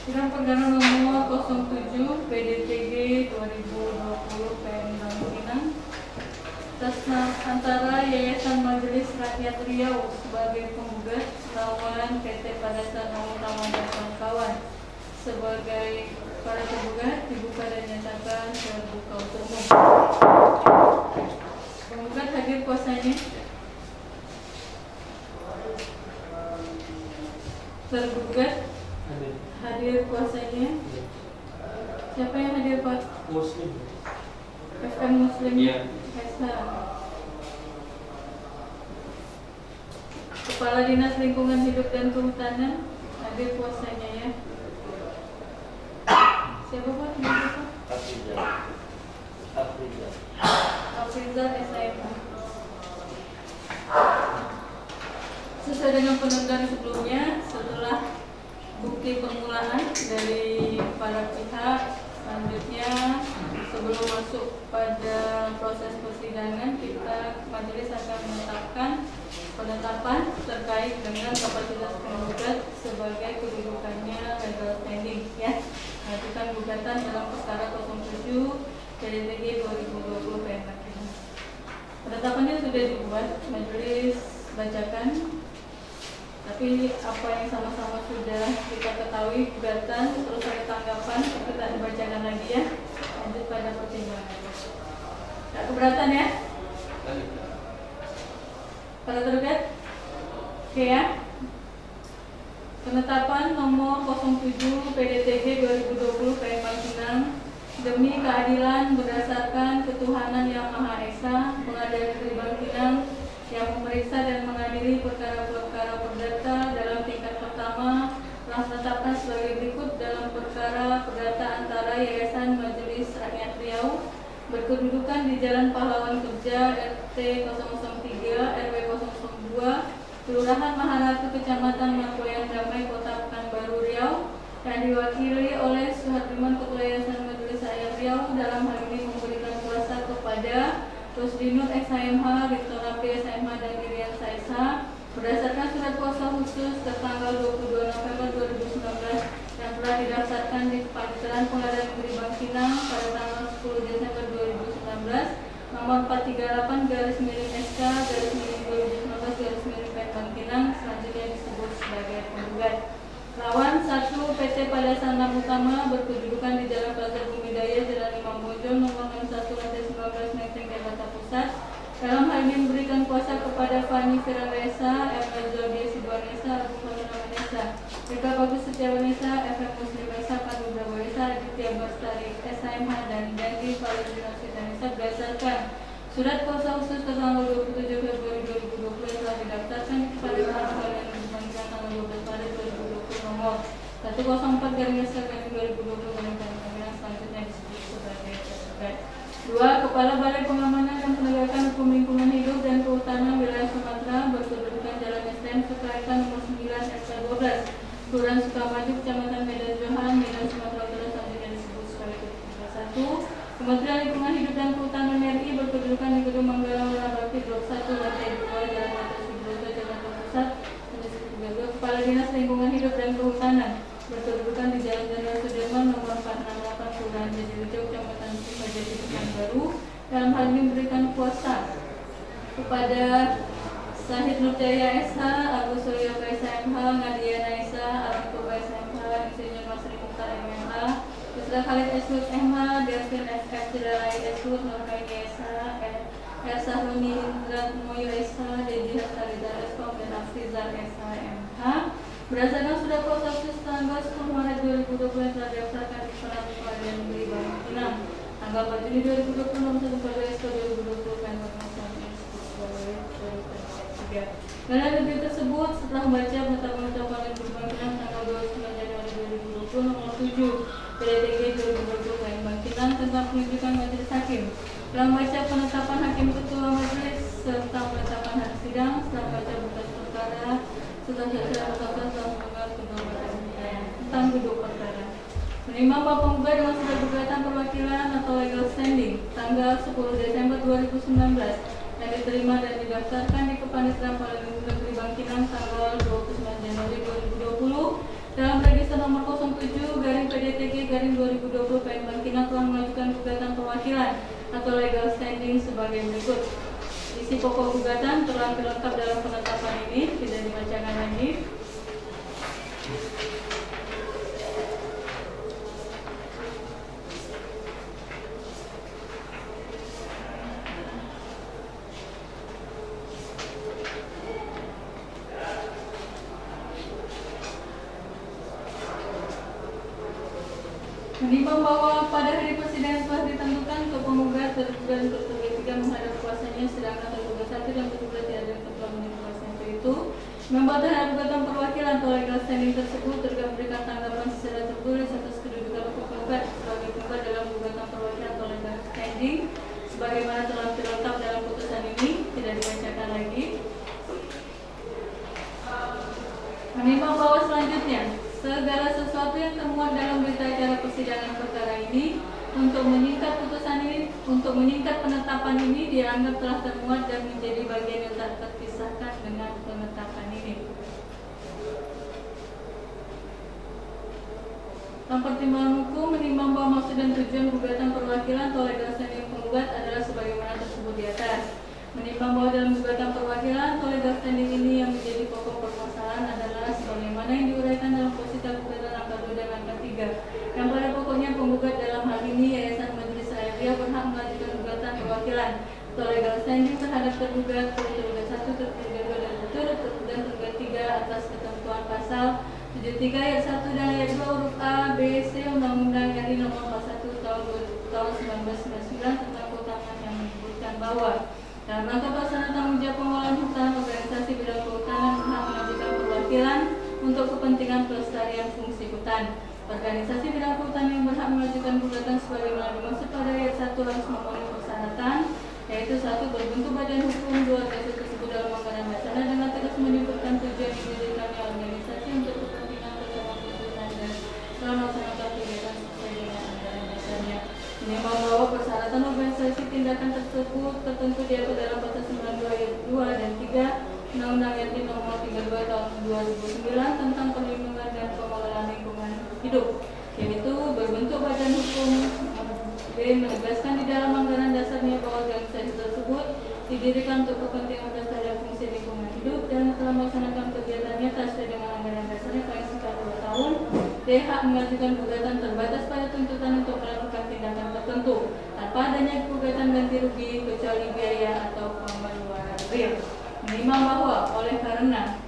Sidang perdana nomor 07 PDTG 2020 PM Bangkinang atas antara Yayasan Majelis Rakyat Riau sebagai penggugat lawan PT Padasana Utama dan kawan-kawan sebagai para tergugat dibuka dan nyatakan terbuka untuk umum. Penggugat hadir kuasanya. Tergugat hadir kuasanya. Siapa yang hadir, Pak? Muslim. FM Muslim. Iya. Kepala Dinas Lingkungan Hidup dan Kehutanan hadir kuasanya ya. Siapa, Pak? Afrizal SIM. Sesuai dengan penentuan sebelumnya, setelah bukti permulaan dari para pihak, selanjutnya sebelum masuk pada proses persidangan, kita majelis akan menetapkan penetapan terkait dengan kapasitas penggugat sebagai kedudukannya legal standing ya. Mengajukan gugatan dalam perkara 07 PDTG 2020 PM Bangkinang. Penetapannya sudah dibuat, majelis bacakan. Tapi apa yang sama-sama sudah kita ketahui gugatan, terus ada tanggapan, kita dibacakan lagi ya. Lanjut pada pertimbangan. Tak keberatan ya? Para tergugat? Oke ya. Penetapan nomor 07 PDTG 2020 PM Bangkinang demi keadilan berdasarkan ketuhanan yang Maha Esa, Pengadilan Negeri Bangkinang yang memeriksa dan mengadili perkara-perkara perdata dalam tingkat pertama telah menetapkan sebagai berikut dalam perkara perdata antara Yayasan Majelis Rakyat Riau berkedudukan di Jalan Pahlawan Kerja RT 003 RW 002 Kelurahan Maharatu Kecamatan Mangkoyan Damai Kota Pekanbaru Riau yang diwakili oleh Suhardiman Ketua Yayasan Majelis Rakyat Riau dalam hal ini memberikan kuasa kepada Rusdinur SHMH, Riktor P SHMH dan Irian Saisa berdasarkan surat kuasa khusus tertanggal 22 November 2019 yang telah didaftarkan di Panitiran Pengadilan Negeri Bangkinang pada tanggal 10 Desember 2019 nomor 438/SK/2019/PM Bangkinang selanjutnya disebut sebagai penggugat. Lawan 1 PT Padasana Utama berkedudukan di Jalan Plaza Bumidaya, Jalan Imam Bonjol, nomor 61 lantai 19 Menteng, Jakarta Pusat. Dalam hal ini memberikan kuasa kepada Fani Firalesa, M. Zodi Sibuanesa, Agung Vanessa, Rika Bagus Setiawanesa, FM Muslim Esa, Pandu Brawoesa, Aditya Bastari, SHMH dan Dandi Valentino Sitanesa berdasarkan surat kuasa khusus tanggal 27 Februari 2020 yang telah didaftarkan kepada Pengadilan Negeri Bangkinang tanggal 12 Maret 2020 nomor 104/2020 Bangkinang selanjutnya disebut sebagai tergugat. 2. Kepala Balai Pengamanan dan Penegakan Hukum Lingkungan Hidup dan Kehutanan Wilayah Sumatera berkedudukan Jalan STM Sukareka nomor 9 SK 12 Kelurahan Sukamaju, Kecamatan Medan Johan, Medan Sumatera Utara selanjutnya disebut sebagai tergugat. 1. Kementerian Lingkungan Hidup dan Kehutanan RI berkedudukan di Gedung Manggala Warabakti Blok 1 lantai 2 Jalan Mata Subroto, Jakarta Pusat. 2. Kepala Dinas Lingkungan Hidup dan Kehutanan berkedudukan di Jalan Jenderal Sudirman nomor 468 Kelurahan Jatirejo, Kecamatan Sukajati, Pekanbaru. Dalam hal ini memberikan kuasa kepada Sahid Nurjaya SH, Agus Suryo SHMH, Nadia Naisa, Aramko SHMH, Insinyur Masri Mukhtar MMH, Yusra Khalid Esud MH, Devin FF Cilalai Esud, Nurhaini SH, Elsa Huni Indrat Moyo SH, Dedi Hastarizal Eskom, dan Afrizal SHMH. Berdasarkan surat kuasa khusus tanggal 10 Maret 2020 yang telah didaftarkan di Pengadilan Negeri Bangkinang tanggal 4 Juni 2020 nomor 1 SK 2020 kan dalam negeri tersebut setelah membaca penetapan Pengadilan Negeri Bangkinang tanggal 29 Januari 2020 nomor 7 PDTG 2020 PM Bangkinang tentang penunjukan majelis hakim. Dalam membaca penetapan hakim ketua majelis serta penetapan hari sidang, setelah membaca berkas perkara, setelah selesai perkara telah mendengar kedua perkara tentang duduk perkara. Menerima penggugat dengan surat gugatan perwakilan atau legal standing tanggal 10 Desember 2019 yang diterima dan didaftarkan di Kepanitiran Pengadilan Negeri Bangkinang tanggal 29 Januari 2020 dalam register Kisah nomor 07/PDTG/2020 PM Bangkinang telah mengajukan gugatan perwakilan atau legal standing sebagai berikut. Isi pokok gugatan telah terlengkap dalam penetapan ini, tidak dibacakan lagi. Menimbang bahwa pada hari persidangan telah ditentukan untuk penggugat tergugat untuk terketiga menghadap kuasanya, sedangkan tergugat satu dan tergugat tiada ketua menjadi kuasa itu membuat terhadap gugatan perwakilan atau legal standing tersebut tergugat memberikan tanggapan secara tertulis atas kedudukan penggugat sebagai penggugat dalam gugatan perwakilan atau legal standing sebagaimana telah terlengkap dalam putusan ini, tidak dibacakan lagi. Menimbang bahwa selanjutnya segala sesuatu yang termuat dalam berita acara persidangan perkara ini untuk menyingkat putusan ini, untuk menyingkat penetapan ini dianggap telah termuat dan menjadi bagian yang tak terpisahkan dengan penetapan ini. Dalam pertimbangan hukum menimbang bahwa maksud dan tujuan gugatan perwakilan atau legal standing penggugat adalah sebagaimana tersebut di atas. Menimbang bahwa dalam gugatan perwakilan atau legal standing ini yang menjadi pokok permasalahan adalah sebagaimana yang diuraikan dalam posisi gugatan angka 2 dan angka 3. Yang pada pokoknya penggugat dalam hal ini Yayasan Majelis Rakyat Riau berhak mengajukan gugatan perwakilan atau legal standing terhadap tergugat 1, tergugat 2 dan tergugat 3 atas ketentuan pasal 73 ayat 1 dan ayat 2 huruf A, B, C Undang-Undang RI Nomor 41 tahun 1999 tentang kehutanan yang menyebutkan bahwa dalam rangka pelaksana tanggung jawab pengolahan hutan, organisasi bidang kehutanan berhak mengajukan perwakilan untuk kepentingan pelestarian fungsi hutan. Organisasi bidang kehutanan yang berhak mengajukan gugatan sebagaimana dimaksud pada ayat 1 harus memenuhi persyaratan, yaitu 1. Berbentuk badan hukum, 2. Tersebut tersebut dalam anggaran dasarnya dengan tegas menyebutkan tujuan yang didirikannya organisasi untuk kepentingan bersama hutan dan telah melaksanakan kegiatan sesuai dengan anggaran dasarnya. Menimbang bahwa persyaratan organisasi tindakan tersebut tertentu diatur dalam pasal 92 ayat 2 dan 3 Undang-Undang RI Nomor 32 tahun 2009 tentang perlindungan dan pengelolaan lingkungan hidup, yaitu berbentuk badan hukum. B. Menegaskan di dalam anggaran dasarnya bahwa organisasi tersebut didirikan untuk kepentingan pelestarian fungsi lingkungan hidup dan telah melaksanakan kegiatannya sesuai dengan anggaran dasarnya paling singkat 2 tahun. D. Hak mengajukan gugatan terbatas pada tuntutan untuk melakukan tindakan tertentu tanpa adanya gugatan ganti rugi kecuali biaya atau pembayaran real. Menimbang bahwa oleh karena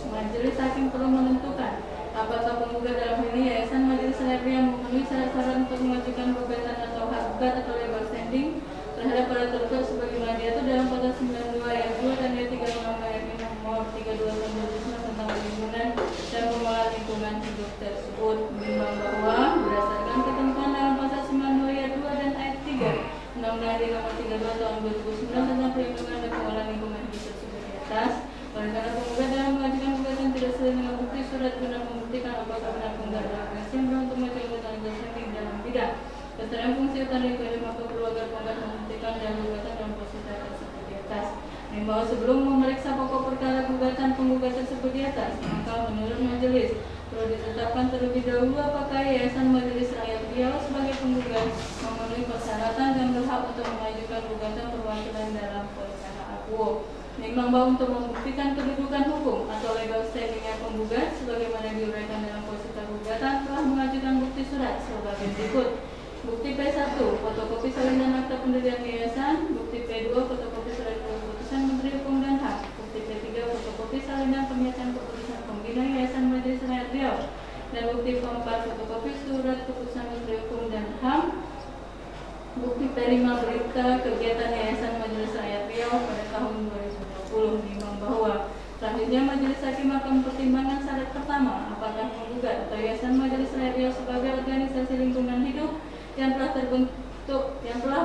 majelis hakim perlu menentukan apakah penggugat dalam hal ini Yayasan Majelis Rakyat Riau memenuhi syarat-syarat untuk mengajukan gugatan atau hak gugat atau legal standing terhadap para tergugat sebagaimana diatur dalam pasal 92 ayat 2 dan ayat 3 Undang-Undang RI Nomor 32 tahun 2009 tentang perlindungan dan pengelolaan lingkungan hidup tersebut. Menimbang bahwa berdasarkan ketentuan dalam pasal 92 ayat 2 dan ayat 3 Undang-Undang RI Nomor 32 tahun 2009 tentang perlindungan dan pengelolaan lingkungan hidup tersebut di atas, oleh karena penggugat dalam mengajukan gugatan tidak sesuai dengan bukti surat guna membuktikan apakah benar penggugat adalah organisasi yang berhak untuk mengajukan gugatan legal standing dalam bidang pelestarian fungsi hutan lingkungan, maka perlu agar penggugat membuktikan dalam gugatan dalam posisi tersebut di atas. Bahwa sebelum memeriksa pokok perkara gugatan penggugat tersebut di atas, maka menurut majelis perlu ditetapkan terlebih dahulu apakah Yayasan Majelis Rakyat Riau sebagai penggugat memenuhi persyaratan dan berhak untuk mengajukan gugatan perwakilan dalam perkara akuo. Memang bahwa untuk membuktikan kedudukan hukum atau legal standingnya penggugat sebagaimana diuraikan dalam posisi gugatan telah mengajukan bukti surat sebagai berikut. Bukti P1, fotokopi salinan akta pendirian yayasan. Bukti P2, fotokopi surat keputusan Menteri Hukum dan HAM. Bukti P3, fotokopi salinan pernyataan keputusan pembina Yayasan Majelis Rakyat Riau. Dan bukti P4, fotokopi surat keputusan Menteri Hukum dan HAM. Bukti P5, berita kegiatan Yayasan Majelis Rakyat Riau pada tahun 2020. Menimbang bahwa selanjutnya majelis hakim akan mempertimbangkan syarat pertama, apakah penggugat atau Yayasan Majelis Rakyat Riau sebagai organisasi lingkungan hidup yang telah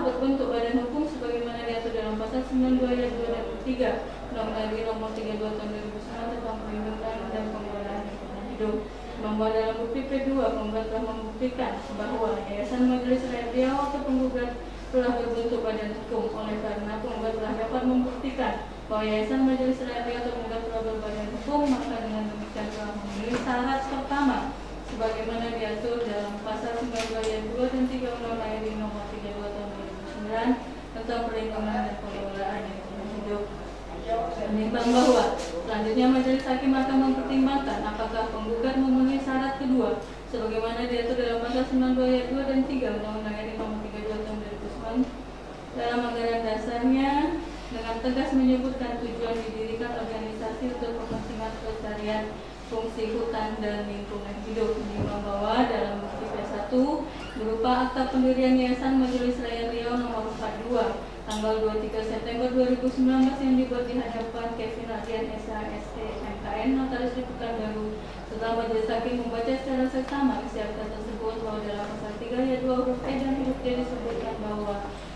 berbentuk badan hukum sebagaimana diatur dalam pasal 92 ayat 2 dan 3 Undang-Undang RI Nomor 32 tahun 2009 tentang perlindungan dan pengelolaan lingkungan hidup. Bahwa dalam bukti P2 penggugat telah membuktikan bahwa Yayasan Majelis Rakyat Riau atau penggugat telah berbentuk badan hukum. Oleh karena penggugat telah dapat membuktikan bahwa Yayasan Majelis Rakyat Riau atau penggugat telah berbadan hukum, maka dengan demikian telah memenuhi syarat pertama sebagaimana diatur dalam pasal 92 ayat 2 dan 3 Undang-Undang RI Nomor 32 Tahun 2009 tentang perlindungan dan pengelolaan lingkungan hidup. Menimbang bahwa selanjutnya majelis hakim akan mempertimbangkan apakah penggugat memenuhi syarat kedua sebagaimana diatur dalam pasal 92 ayat 2 dan 3 Undang-Undang RI Nomor 32 Tahun 2009 dalam anggaran dasarnya dengan tegas menyebutkan tujuan didirikan organisasi untuk kepentingan pelestarian fungsi hutan dan lingkungan hidup. Menimbang bahwa dalam bukti P1 berupa akta pendirian Yayasan Majelis Rakyat Riau nomor 42 tanggal 23 September 2019 yang dibuat di hadapan Kevin Adrian SHSE MKN Notaris di Pekanbaru. Setelah majelis hakim membaca secara seksama isi akta tersebut bahwa dalam pasal 3 ayat 2 huruf E dan huruf D disebutkan bahwa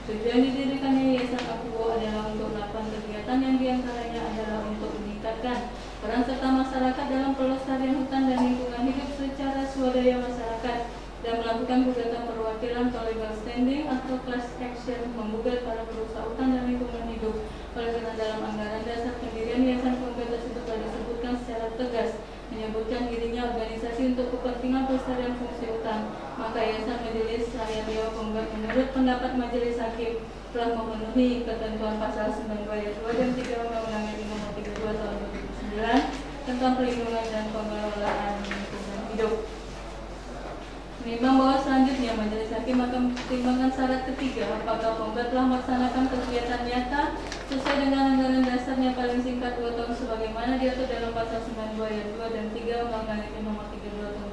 tujuan didirikannya Yayasan Akuo adalah untuk melakukan kegiatan yang diantaranya adalah untuk meningkatkan peran serta masyarakat dalam pelestarian hutan dan lingkungan hidup secara swadaya masyarakat dan melakukan gugatan perwakilan atau legal standing atau class action menggugat para perusahaan hutan dan lingkungan hidup. Oleh karena dalam anggaran dasar pendirian Yayasan Penggugat tersebut telah disebutkan secara tegas menyebutkan dirinya organisasi untuk kepentingan pelestarian fungsi hutan, maka Yayasan Majelis Rakyat Riau Penggugat menurut pendapat majelis hakim telah memenuhi ketentuan pasal 92 ayat 2 dan 3 Undang-Undang RI Nomor 32 Tahun 2009 tentang perlindungan dan pengelolaan lingkungan hidup. Menimbang bahwa selanjutnya majelis hakim akan mempertimbangkan syarat ketiga apakah penggugat telah melaksanakan kegiatan nyata sesuai dengan anggaran dasarnya paling singkat 2 tahun sebagaimana diatur dalam pasal 92 ayat 2 dan 3 Undang-Undang RI Nomor 32 Tahun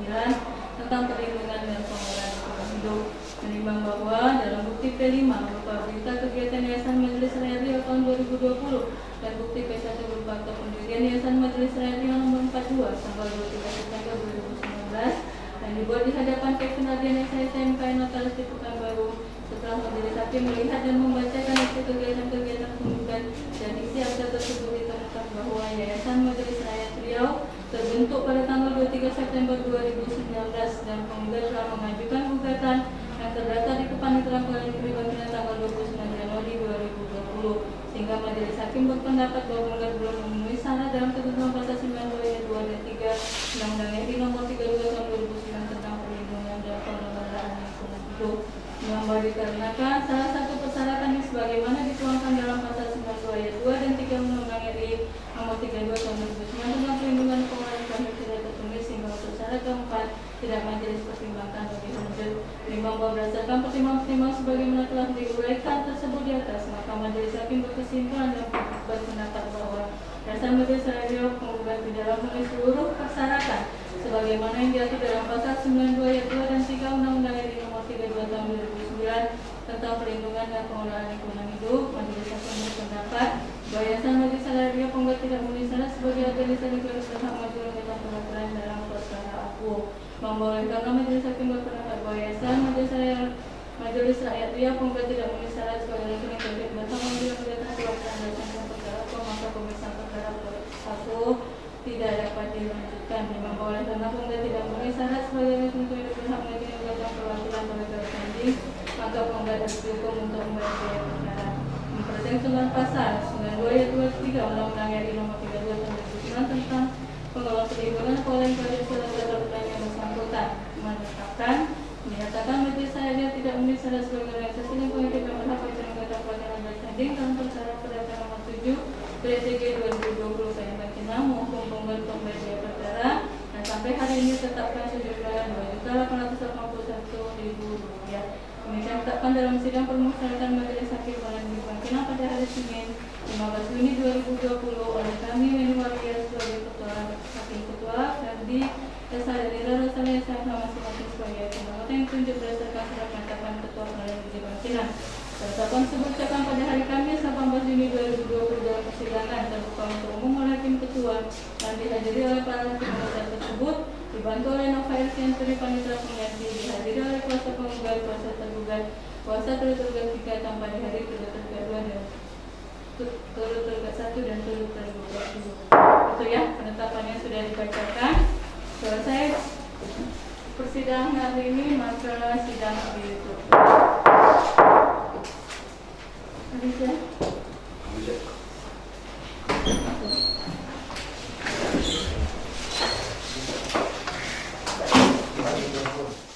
2009 tentang perlindungan dan pengelolaan lingkungan hidup. Menimbang bahwa dalam bukti P5 berupa berita kegiatan Yayasan Majelis Rakyat Riau tahun 2020 dan bukti P1 berupa akta pendirian Yayasan Majelis Rakyat Riau nomor 42 tanggal 23 September 2019 dan dibuat di hadapan Kevin Adrian SHSE MKN Notaris di Pekanbaru. Setelah majelis hakim melihat dan membacakan isi kegiatan-kegiatan penggugat dan isi akta tersebut ditemukan bahwa Yayasan Majelis Rakyat Riau terbentuk pada tanggal 23 September 2019 dan penggugat telah mengajukan gugatan yang terdaftar di Kepanitiaan Pengadilan Negeri Bangkinang tanggal 29 Januari 2020 sehingga majelis hakim berpendapat bahwa penggugat belum memenuhi syarat dalam ketentuan pasal 92 ayat 2 dan 3 Undang-Undang RI Nomor 32 Tahun 2009 tentang perlindungan dan pengelolaan lingkungan hidup. Mengapa dikarenakan salah satu persyaratan sebagaimana dituangkan dalam pasal 92 ayat 2 dan 3 Undang-Undang RI Nomor 32 Tahun 2009 tentang perlindungan dan pengelolaan lingkungan hidup tidak tertulis sehingga untuk syarat keempat tidak majelis pertimbangkan lebih lanjut. Menimbang bahwa berdasarkan pertimbangan sebagaimana telah diuraikan tersebut di atas, maka majelis hakim berkesimpulan dan berpendapat bahwa Yayasan Majelis Rakyat Riau penggugat tidak memenuhi seluruh persyaratan sebagaimana yang diatur dalam pasal 92 ayat 2 dan 3 Undang-Undang RI Nomor 32 Tahun 2009 tentang perlindungan dan pengelolaan lingkungan hidup. Majelis hakim berpendapat bahwa Yayasan Majelis Rakyat Riau penggugat tidak memenuhi syarat sebagai organisasi berhak maju dalam peraturan dalam perkara Akuo. Oleh karena majelis hakim berpendapat bahwa Yayasan Majelis Rakyat Riau penggugat tidak memenuhi syarat sebagai organisasi yang berhak maju dalam peraturan dalam perkara Akuo, maka pemeriksaan perkara Akuo tidak dapat dilanjutkan. Memang oleh karena penggugat tidak memenuhi syarat sebagai organisasi yang berhak maju dalam perwakilan perkara standing, maka penggugat harus dihukum untuk membayar biaya perkara. Mempertimbangkan pasal 92 ayat 23 Undang-Undang RI Nomor 32 Tahun 2009 tentang pengelolaan perlindungan oleh peraturan yang bersangkutan menyatakan majelis saya tidak memenuhi syarat sebagai organisasi lingkungan hidup yang berhak maju dalam perwakilan standing dalam perkara perdata nomor 7 PTG 2020 saya Bangkinang maupun penggugat pembayar perkara dan sampai hari ini tetapkan sejumlah Rp2.891.000. Demikian ditetapkan dalam sidang permusyawaratan majelis hakim Pengadilan Negeri Bangkinang pada hari Senin 15 Juni 2020 oleh kami Weni Waria sebagai ketua, hakim ketua Ferdi Esa Danira Rosalia Syahna masing-masing sebagai penanggota yang ditunjuk berdasarkan surat penetapan ketua Pengadilan Negeri Bangkinang. Penetapan tersebut diucapkan pada hari Kamis 18 Juni 2020 dalam persidangan terbuka untuk umum oleh hakim ketua dan dihadiri oleh para hakim anggota tersebut, dibantu oleh Nova Elsianturi Panitera Pengganti, dihadiri oleh kuasa penggugat, kuasa tergugat, kuasa tergugat 3 tanpa dihadiri turut tergugat 2 dan turut tergugat 1 dan turut tergugat 2. Itu ya penetapannya sudah dibacakan. Selesai persidangan hari ini, maka sidang ditutup. Habis ya? Habis ya. Pak Ibu.